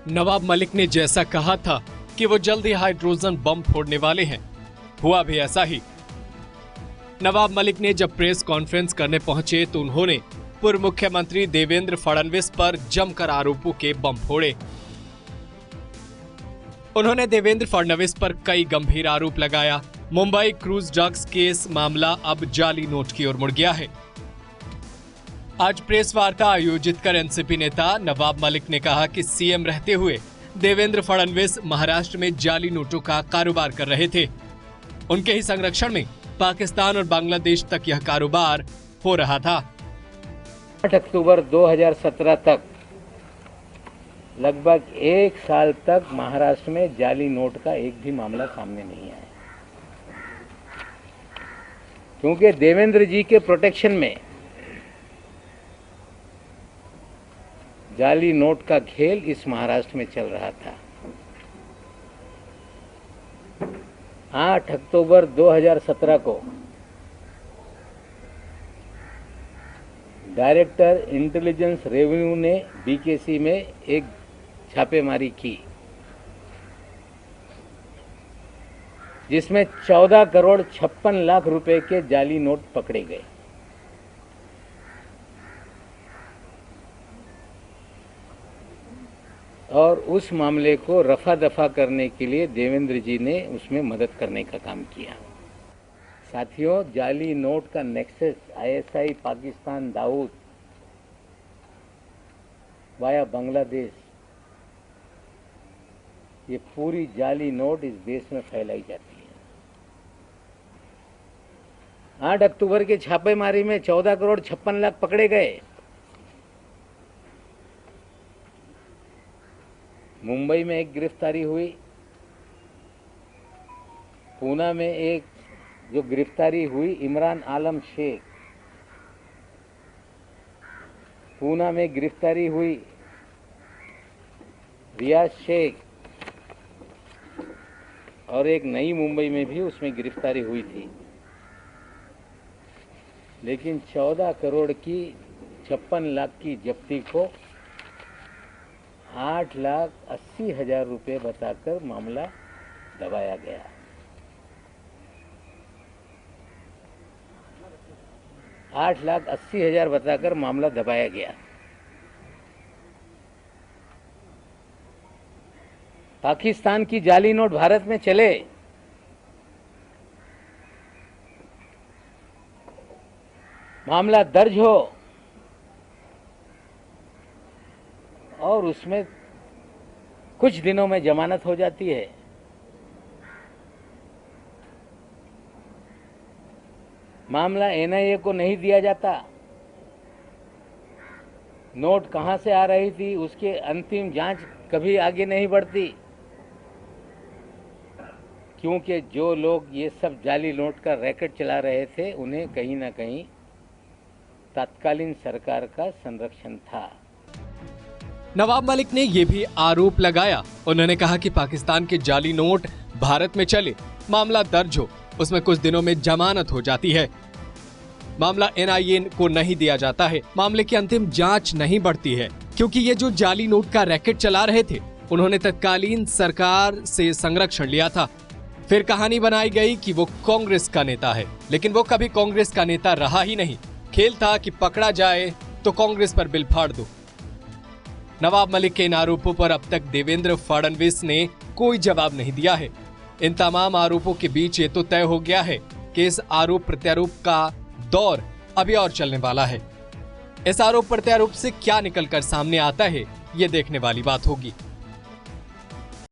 नवाब मलिक ने जैसा कहा था कि वो जल्द ही हाइड्रोजन बम फोड़ने वाले हैं, हुआ भी ऐसा ही। नवाब मलिक ने जब प्रेस कॉन्फ्रेंस करने पहुंचे तो उन्होंने पूर्व मुख्यमंत्री देवेंद्र फडणवीस पर जमकर आरोपों के बम फोड़े। उन्होंने देवेंद्र फडणवीस पर कई गंभीर आरोप लगाया। मुंबई क्रूज ड्रग्स केस मामला अब जाली नोट की ओर मुड़ गया है। आज प्रेस वार्ता आयोजित कर एनसीपी नेता नवाब मलिक ने कहा कि सीएम रहते हुए देवेंद्र फडणवीस महाराष्ट्र में जाली नोटों का कारोबार कर रहे थे। उनके ही संरक्षण में पाकिस्तान और बांग्लादेश तक यह कारोबार हो रहा था। 8 अक्टूबर 2017 तक लगभग 1 साल तक महाराष्ट्र में जाली नोट का एक भी मामला सामने नहीं आया, क्योंकि देवेंद्र जी के प्रोटेक्शन में जाली नोट का खेल इस महाराष्ट्र में चल रहा था। 8 अक्टूबर 2017 को डायरेक्टर इंटेलिजेंस रेवेन्यू ने बीकेसी में एक छापेमारी की, जिसमें 14 करोड़ 56 लाख रुपए के जाली नोट पकड़े गए। और उस मामले को रफा दफा करने के लिए देवेंद्र जी ने उसमें मदद करने का काम किया। साथियों, जाली नोट का nexus ISI Pakistan Dawood via Bangladesh, ये पूरी जाली नोट इस देश में फैलाई जाती है। 8 अक्टूबर के छापेमारी में 14 करोड़ 56 लाख पकड़े गए। मुंबई में एक गिरफ्तारी हुई, पूना में एक जो गिरफ्तारी हुई इमरान आलम शेख, पूना में गिरफ्तारी हुई रियाज शेख, और एक नई मुंबई में भी उसमें गिरफ्तारी हुई थी। लेकिन 14 करोड़ की 56 लाख की जब्ती को 8,80,000 रुपये बताकर मामला दबाया गया। $8,80,000 बताकर मामला दबाया गया। पाकिस्तान की जाली नोट भारत में चले, मामला दर्ज हो और उसमें कुछ दिनों में जमानत हो जाती है, मामला एनआईए को नहीं दिया जाता, नोट कहां से आ रही थी उसके अंतिम जांच कभी आगे नहीं बढ़ती, क्योंकि जो लोग ये सब जाली नोट का रैकेट चला रहे थे उन्हें कहीं ना कहीं तत्कालीन सरकार का संरक्षण था। नवाब मलिक ने ये भी आरोप लगाया। उन्होंने कहा कि पाकिस्तान के जाली नोट भारत में चले, मामला दर्ज हो, उसमें कुछ दिनों में जमानत हो जाती है, मामला एनआईए को नहीं दिया जाता है, मामले की अंतिम जांच नहीं बढ़ती है, क्योंकि ये जो जाली नोट का रैकेट चला रहे थे उन्होंने तत्कालीन सरकार से संरक्षण लिया था। फिर कहानी बनाई गई कि वो कांग्रेस का नेता है, लेकिन वो कभी कांग्रेस का नेता रहा ही नहीं। खेल था कि पकड़ा जाए तो कांग्रेस पर बिल फाड़ दो। नवाब मलिक के इन आरोपों पर अब तक देवेंद्र फडणवीस ने कोई जवाब नहीं दिया है। इन तमाम आरोपों के बीच ये तो तय हो गया है कि इस आरोप प्रत्यारोप का दौर अभी और चलने वाला है। इस आरोप प्रत्यारोप से क्या निकलकर सामने आता है, ये देखने वाली बात होगी।